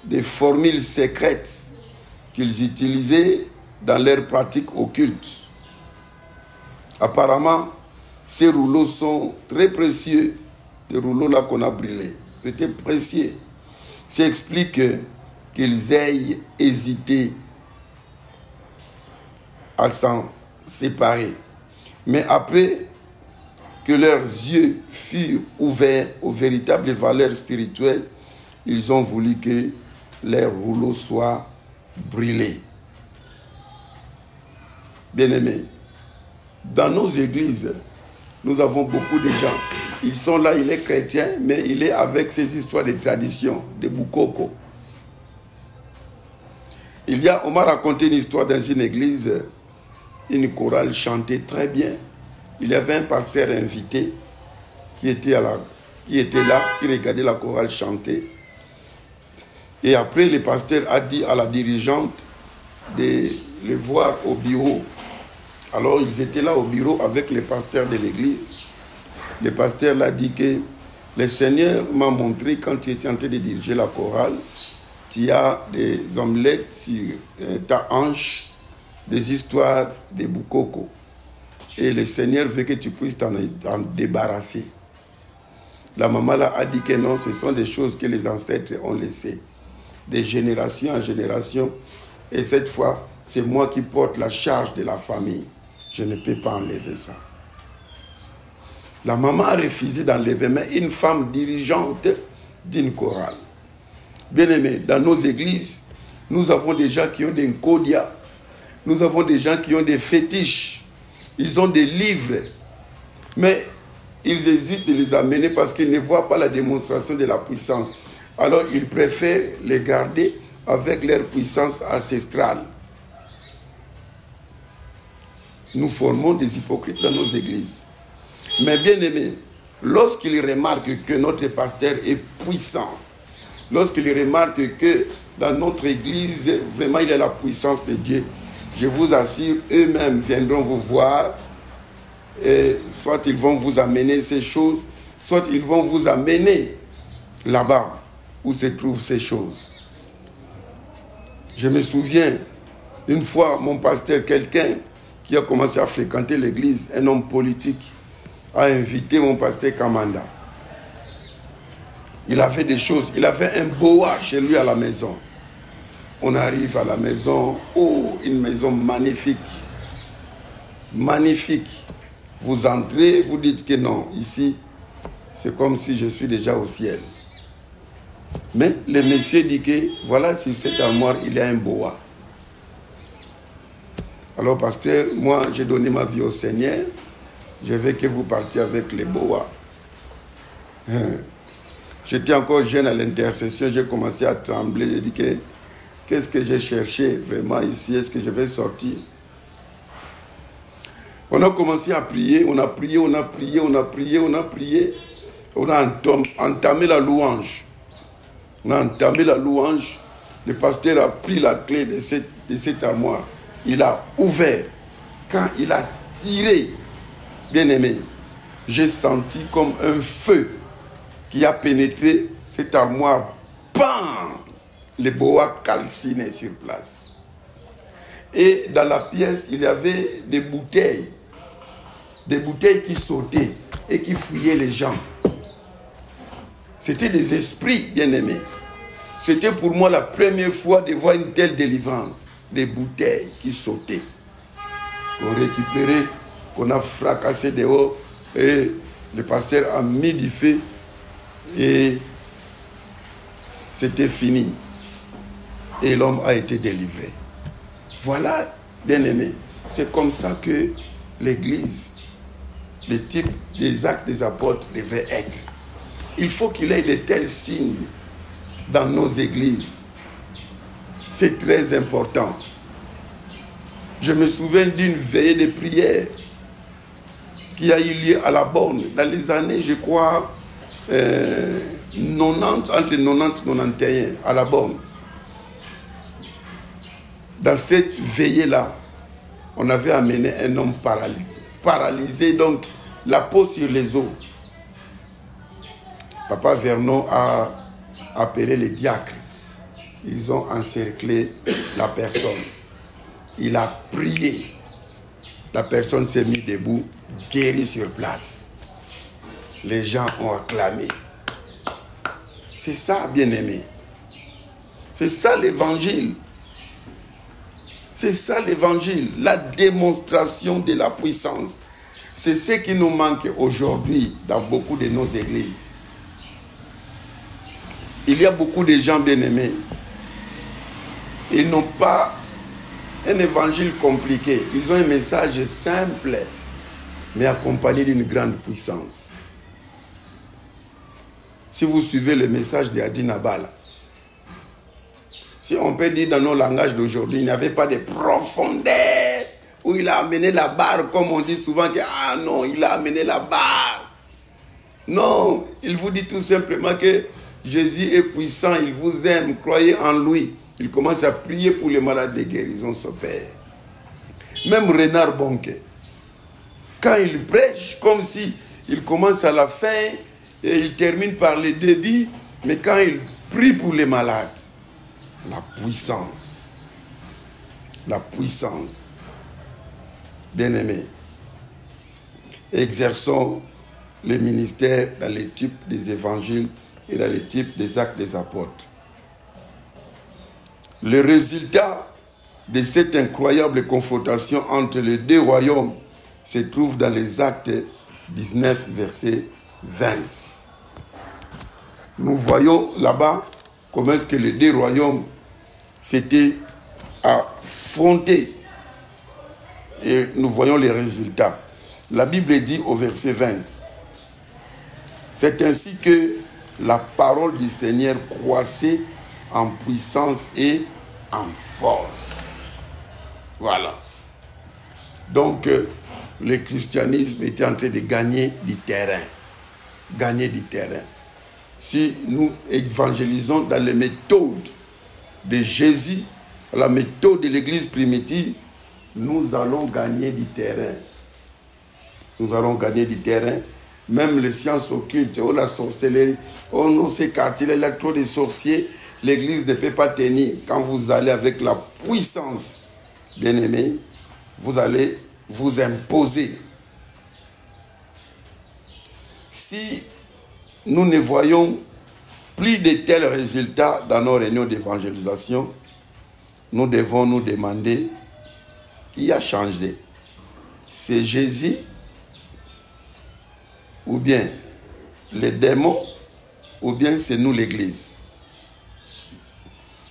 des formules secrètes qu'ils utilisaient dans leurs pratiques occultes. Apparemment, ces rouleaux sont très précieux. Ces rouleaux-là qu'on a brûlés, c'était précieux. Ça explique qu'ils aient hésité à s'en séparer. Mais après que leurs yeux furent ouverts aux véritables valeurs spirituelles, ils ont voulu que leurs rouleaux soient brûlés. Bien-aimés, dans nos églises, nous avons beaucoup de gens. Ils sont là, il est chrétien, mais il est avec ces histoires de tradition, de Bukoko. On m'a raconté une histoire dans une église, une chorale chantait très bien. Il y avait un pasteur invité qui était là, qui regardait la chorale chanter. Et après, le pasteur a dit à la dirigeante de le voir au bureau. Alors, ils étaient là au bureau avec le pasteur de l'église. Le pasteur l'a dit que le Seigneur m'a montré, quand tu étais en train de diriger la chorale, tu as des omelettes sur ta hanche, des histoires de Bukoko. Et le Seigneur veut que tu puisses t'en débarrasser. La maman là a dit que non, ce sont des choses que les ancêtres ont laissées, de génération en génération. Et cette fois, c'est moi qui porte la charge de la famille. Je ne peux pas enlever ça. La maman a refusé d'enlever, mais une femme dirigeante d'une chorale. Bien-aimés, dans nos églises, nous avons des gens qui ont des nkodia. Nous avons des gens qui ont des fétiches. Ils ont des livres. Mais ils hésitent de les amener parce qu'ils ne voient pas la démonstration de la puissance. Alors, ils préfèrent les garder avec leur puissance ancestrale. Nous formons des hypocrites dans nos églises. Mais bien aimé, lorsqu'ils remarquent que notre pasteur est puissant, lorsqu'ils remarquent que dans notre église, vraiment il y a la puissance de Dieu, je vous assure, eux-mêmes viendront vous voir, et soit ils vont vous amener ces choses, soit ils vont vous amener là-bas où se trouvent ces choses. Je me souviens, une fois, mon pasteur, quelqu'un qui a commencé à fréquenter l'église, un homme politique, a invité mon pasteur Kamanda. Il avait des choses, il avait un boa chez lui à la maison. On arrive à la maison, oh, une maison magnifique. Magnifique. Vous entrez, vous dites que non, ici, c'est comme si je suis déjà au ciel. Mais le monsieur dit que, voilà, sur cette armoire, il y a un boa. Alors, pasteur, moi, j'ai donné ma vie au Seigneur. Je veux que vous partiez avec les boas. J'étais encore jeune à l'intercession, j'ai commencé à trembler. J'ai dit que, qu'est-ce que j'ai cherché vraiment ici? Est-ce que je vais sortir? On a commencé à prier, on a prié, on a prié, on a prié, on a prié. On a entamé la louange. On a entamé la louange. Le pasteur a pris la clé de cette armoire. Il a ouvert. Quand il a tiré, bien aimé, j'ai senti comme un feu qui a pénétré cette armoire. Bam! Les boas calcinés sur place. Et dans la pièce, il y avait des bouteilles qui sautaient et qui fouillaient les gens. C'était des esprits, bien aimés. C'était pour moi la première fois de voir une telle délivrance. Des bouteilles qui sautaient, qu'on récupérait, qu'on a fracassé dehors, et le pasteur a mis du feu et c'était fini. Et l'homme a été délivré. Voilà, bien aimé, c'est comme ça que l'église, le type des actes des apôtres devait être. Il faut qu'il y ait de tels signes dans nos églises. C'est très important. Je me souviens d'une veillée de prière qui a eu lieu à la Borne dans les années, je crois, 90, entre 90 et 91, à la Borne. Dans cette veillée-là, on avait amené un homme paralysé. Paralysé, donc, la peau sur les os. Papa Vernon a appelé les diacres. Ils ont encerclé la personne. Il a prié. La personne s'est mise debout, guérie sur place. Les gens ont acclamé. C'est ça, bien-aimé. C'est ça l'évangile. C'est ça l'évangile, la démonstration de la puissance. C'est ce qui nous manque aujourd'hui dans beaucoup de nos églises. Il y a beaucoup de gens bien-aimés. Ils n'ont pas un évangile compliqué. Ils ont un message simple, mais accompagné d'une grande puissance. Si vous suivez le message de Adi Nabala, si on peut dire dans nos langages d'aujourd'hui, il n'y avait pas de profondeur où il a amené la barre, comme on dit souvent, que, ah non, il a amené la barre. Non, il vous dit tout simplement que Jésus est puissant, il vous aime, croyez en lui. Il commence à prier pour les malades de guérison s'opère. Même Renard Bonke, quand il prêche, comme si il commence à la fin et il termine par le début, mais quand il prie pour les malades, la puissance, bien-aimés, exerçons le ministère dans les types des évangiles et dans les types des actes des apôtres. Le résultat de cette incroyable confrontation entre les deux royaumes se trouve dans les actes 19, verset 20. Nous voyons là-bas comment est-ce que les deux royaumes s'étaient affrontés. Et nous voyons les résultats. La Bible dit au verset 20, c'est ainsi que la parole du Seigneur croissait en puissance et en force. Voilà. Donc, le christianisme était en train de gagner du terrain. Gagner du terrain. Si nous évangélisons dans les méthodes de Jésus, la méthode de l'église primitive, nous allons gagner du terrain. Nous allons gagner du terrain. Même les sciences occultes, ou la sorcellerie, ou non, ces quartiers, il y a trop de sorciers, l'église ne peut pas tenir. Quand vous allez avec la puissance, bien-aimés, vous allez vous imposer. Si nous ne voyons plus de tels résultats dans nos réunions d'évangélisation, nous devons nous demander qui a changé. C'est Jésus ou bien les démons ou bien c'est nous l'église.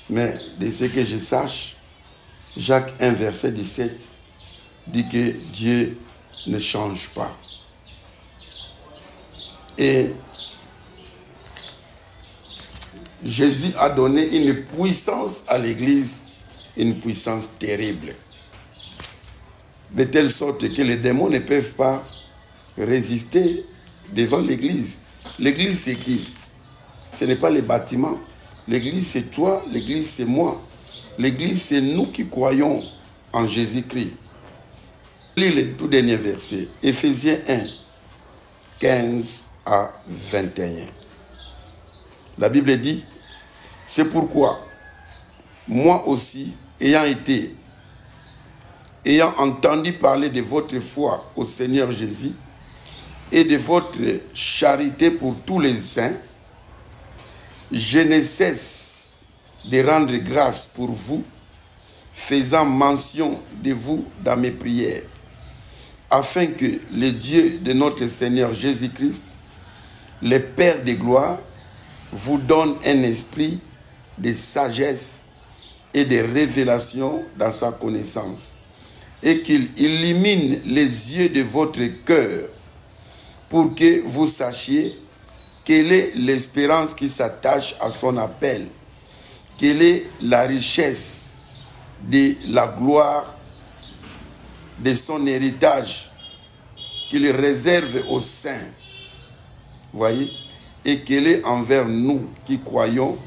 Mais de ce que je sache, Jacques 1 verset 17 dit que Dieu ne change pas. Et Jésus a donné une puissance à l'église, une puissance terrible. De telle sorte que les démons ne peuvent pas résister devant l'église. L'église c'est qui? Ce n'est pas les bâtiments. L'église c'est toi, l'église c'est moi. L'église c'est nous qui croyons en Jésus-Christ. Lis le tout dernier verset, Éphésiens 1, 15 à 21. La Bible dit, c'est pourquoi moi aussi, ayant entendu parler de votre foi au Seigneur Jésus et de votre charité pour tous les saints, je ne cesse de rendre grâce pour vous, faisant mention de vous dans mes prières, afin que le Dieu de notre Seigneur Jésus-Christ, le Père de gloire, vous donne un esprit de sagesse et de révélation dans sa connaissance, et qu'il illumine les yeux de votre cœur pour que vous sachiez quelle est l'espérance qui s'attache à son appel, quelle est la richesse de la gloire de son héritage qu'il réserve aux saints. Voyez? Et quelle est envers nous qui croyons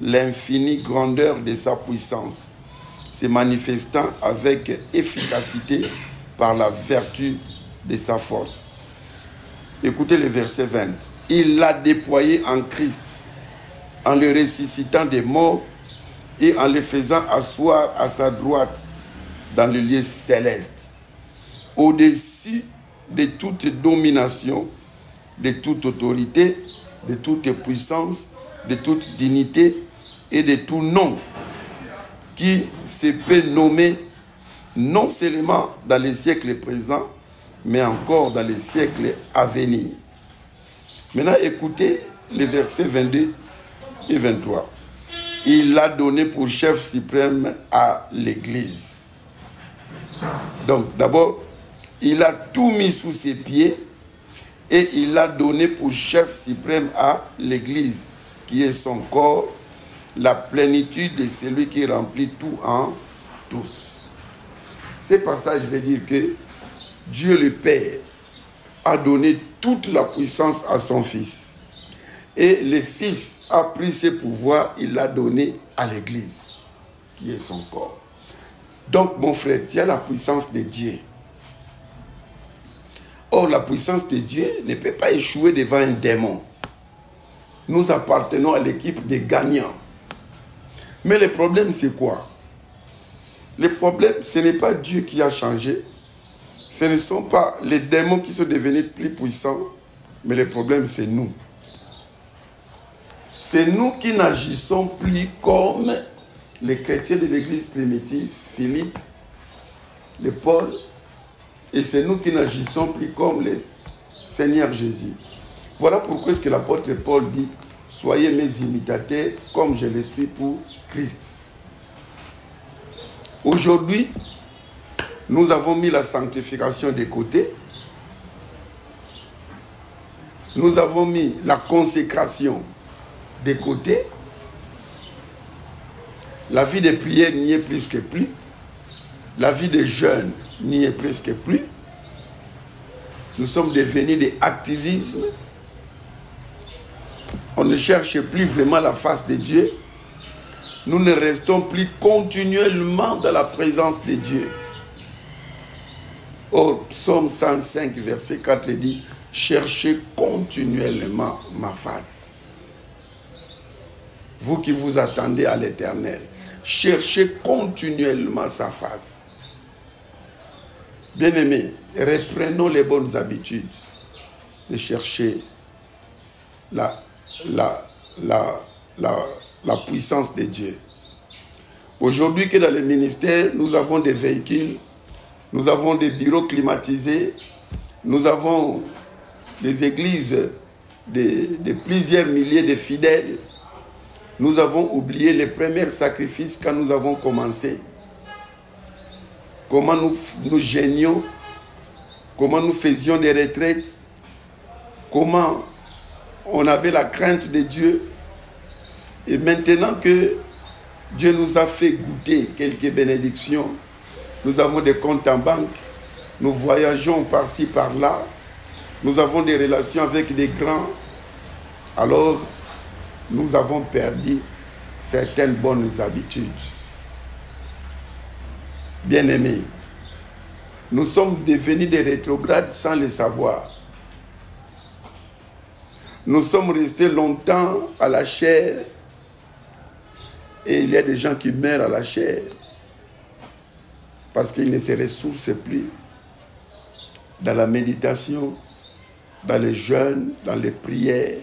l'infinie grandeur de sa puissance, se manifestant avec efficacité par la vertu de sa force. Écoutez le verset 20. il l'a déployé en Christ, en le ressuscitant des morts et en le faisant asseoir à sa droite dans le lieu céleste, au-dessus de toute domination, de toute autorité, de toute puissance, de toute dignité et de tout nom qui se peut nommer non seulement dans les siècles présents, mais encore dans les siècles à venir. Maintenant, écoutez les versets 22 et 23. Il l'a donné pour chef suprême à l'Église. Donc, d'abord, il a tout mis sous ses pieds et il l'a donné pour chef suprême à l'Église, qui est son corps, la plénitude de celui qui remplit tout en tous. Ce passage veut dire que Dieu le Père a donné toute la puissance à son Fils. Et le Fils a pris ses pouvoirs, il l'a donné à l'Église, qui est son corps. Donc, mon frère, tu as la puissance de Dieu. Or, la puissance de Dieu ne peut pas échouer devant un démon. Nous appartenons à l'équipe des gagnants. Mais le problème, c'est quoi? Le problème, ce n'est pas Dieu qui a changé. Ce ne sont pas les démons qui sont devenus plus puissants. Mais le problème, c'est nous. C'est nous qui n'agissons plus comme les chrétiens de l'église primitive, Philippe, les Paul, et c'est nous qui n'agissons plus comme le Seigneur Jésus. Voilà pourquoi est-ce que l'apôtre Paul dit « Soyez mes imitateurs comme je le suis pour Christ ». Aujourd'hui, nous avons mis la sanctification de côté. Nous avons mis la consécration de côté. La vie de prière n'y est presque plus. La vie de jeûne n'y est presque plus. Nous sommes devenus des activismes. On ne cherche plus vraiment la face de Dieu. Nous ne restons plus continuellement dans la présence de Dieu. Or, Psaume 105, verset 4 dit « Cherchez continuellement ma face. » Vous qui vous attendez à l'Éternel, cherchez continuellement sa face. Bien-aimés, reprenons les bonnes habitudes de chercher la puissance de Dieu. Aujourd'hui, que dans le ministère, nous avons des véhicules, nous avons des bureaux climatisés, nous avons des églises de plusieurs milliers de fidèles. Nous avons oublié les premiers sacrifices quand nous avons commencé. Comment nous gênions, comment nous faisions des retraites, comment on avait la crainte de Dieu. Et maintenant que Dieu nous a fait goûter quelques bénédictions, nous avons des comptes en banque, nous voyageons par-ci, par-là, nous avons des relations avec des grands, alors nous avons perdu certaines bonnes habitudes. Bien-aimés, nous sommes devenus des rétrogrades sans le savoir. Nous sommes restés longtemps à la chair et il y a des gens qui meurent à la chair parce qu'ils ne se ressourcent plus dans la méditation, dans les jeûnes, dans les prières.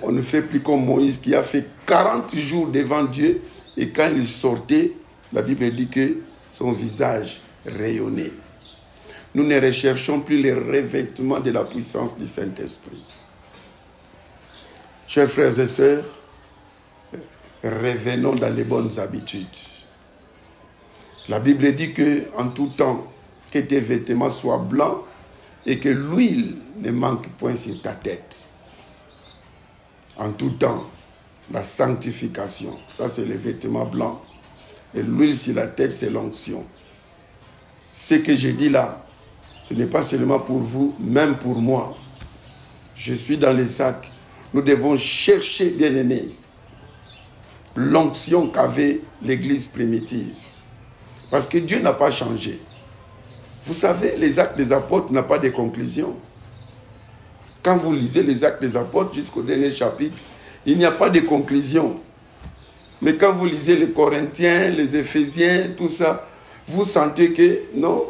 On ne fait plus comme Moïse qui a fait 40 jours devant Dieu et quand il sortait, la Bible dit que son visage rayonnait. Nous ne recherchons plus les revêtements de la puissance du Saint-Esprit. Chers frères et sœurs, revenons dans les bonnes habitudes. La Bible dit qu'en tout temps, que tes vêtements soient blancs et que l'huile ne manque point sur ta tête. En tout temps, la sanctification, ça c'est les vêtements blancs. Et l'huile sur la tête, c'est l'onction. Ce que je dis là, ce n'est pas seulement pour vous, même pour moi. Je suis dans les sacs. Nous devons chercher, bien-aimés, l'onction qu'avait l'église primitive. Parce que Dieu n'a pas changé. Vous savez, les actes des apôtres n'ont pas de conclusion. Quand vous lisez les Actes des Apôtres jusqu'au dernier chapitre, il n'y a pas de conclusion. Mais quand vous lisez les Corinthiens, les Éphésiens, tout ça, vous sentez que non,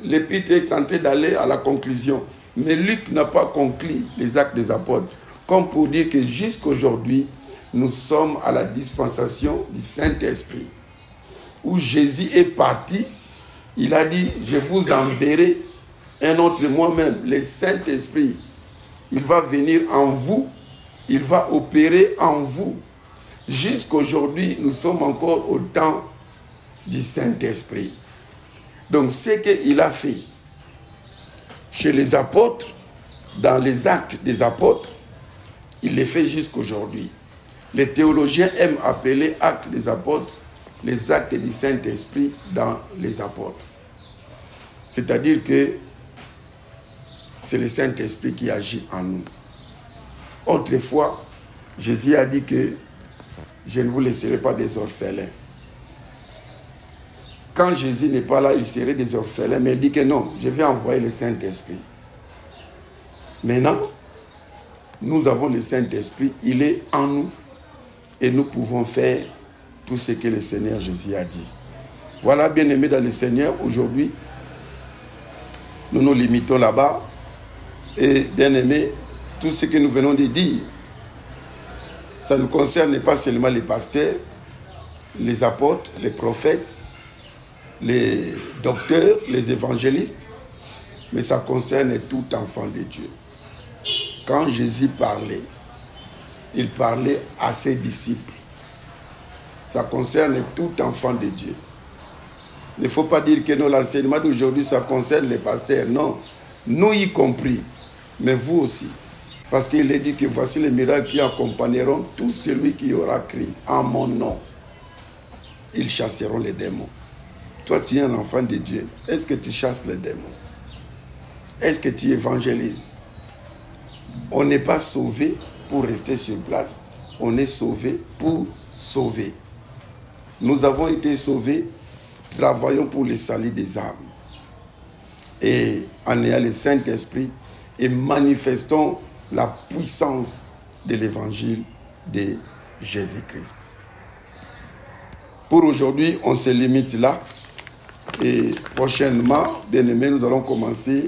l'épître est tenté d'aller à la conclusion. Mais Luc n'a pas conclu les Actes des Apôtres. Comme pour dire que jusqu'aujourd'hui, nous sommes à la dispensation du Saint-Esprit. Où Jésus est parti, il a dit, je vous enverrai un autre de moi-même, le Saint-Esprit. Il va venir en vous, il va opérer en vous. Jusqu'aujourd'hui, nous sommes encore au temps du Saint-Esprit. Donc, ce qu'il a fait chez les apôtres, dans les actes des apôtres, il les fait jusqu'aujourd'hui. Les théologiens aiment appeler actes des apôtres les actes du Saint-Esprit dans les apôtres. C'est-à-dire que c'est le Saint-Esprit qui agit en nous. Autrefois, Jésus a dit que je ne vous laisserai pas des orphelins. Quand Jésus n'est pas là, il serait des orphelins, mais il dit que non, je vais envoyer le Saint-Esprit. Maintenant, nous avons le Saint-Esprit, il est en nous et nous pouvons faire tout ce que le Seigneur Jésus a dit. Voilà, bien-aimés dans le Seigneur, aujourd'hui, nous nous limitons là-bas et bien-aimés, tout ce que nous venons de dire, ça ne concerne pas seulement les pasteurs, les apôtres, les prophètes, les docteurs, les évangélistes, mais ça concerne tout enfant de Dieu. Quand Jésus parlait, il parlait à ses disciples. Ça concerne tout enfant de Dieu. Il ne faut pas dire que l'enseignement d'aujourd'hui, ça concerne les pasteurs. Non, nous y compris, mais vous aussi. Parce qu'il est dit que voici les miracles qui accompagneront tout celui qui aura crié en mon nom. Ils chasseront les démons. Toi, tu es un enfant de Dieu. Est-ce que tu chasses les démons? Est-ce que tu évangélises? On n'est pas sauvé pour rester sur place. On est sauvé pour sauver. Nous avons été sauvés, travaillons pour le salut des âmes. Et en ayant le Saint-Esprit, et manifestons la puissance de l'évangile de Jésus-Christ. Pour aujourd'hui, on se limite là. Et prochainement, bien aimés, nous allons commencer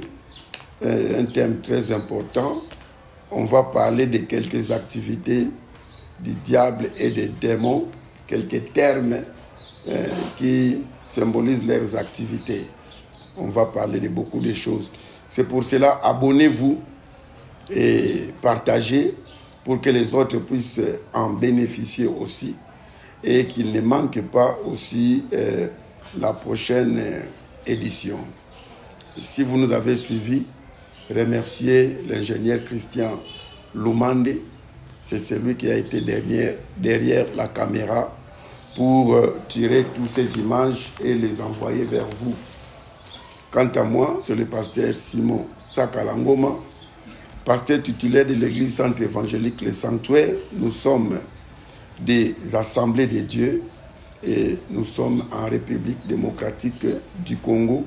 un thème très important. On va parler de quelques activités du diable et des démons, quelques termes qui symbolisent leurs activités. On va parler de beaucoup de choses. C'est pour cela, abonnez-vous et partagez pour que les autres puissent en bénéficier aussi et qu'il ne manque pas aussi la prochaine édition. Si vous nous avez suivis, remerciez l'ingénieur Christian Lumande. C'est celui qui a été derrière la caméra pour tirer toutes ces images et les envoyer vers vous. Quant à moi, c'est le pasteur Simon Tsakalangoma, pasteur titulaire de l'église centre évangélique Le Sanctuaire. Nous sommes des assemblées de Dieu et nous sommes en République démocratique du Congo,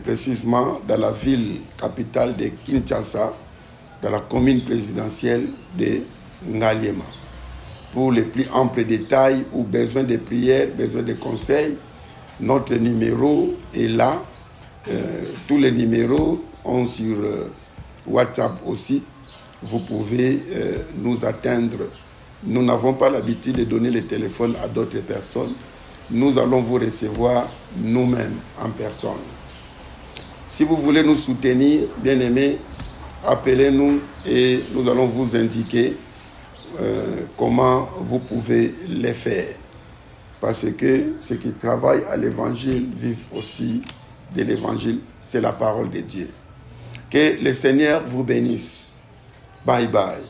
précisément dans la ville capitale de Kinshasa, dans la commune présidentielle de Ngaliema. Pour les plus amples détails ou besoin de prières, besoin de conseils, notre numéro est là. Tous les numéros ont sur WhatsApp aussi. Vous pouvez nous atteindre. Nous n'avons pas l'habitude de donner le téléphone à d'autres personnes. Nous allons vous recevoir nous-mêmes en personne. Si vous voulez nous soutenir, bien aimés, appelez-nous et nous allons vous indiquer comment vous pouvez les faire. Parce que ceux qui travaillent à l'évangile vivent aussi de l'évangile. C'est la parole de Dieu. Que le Seigneur vous bénisse. Bye bye.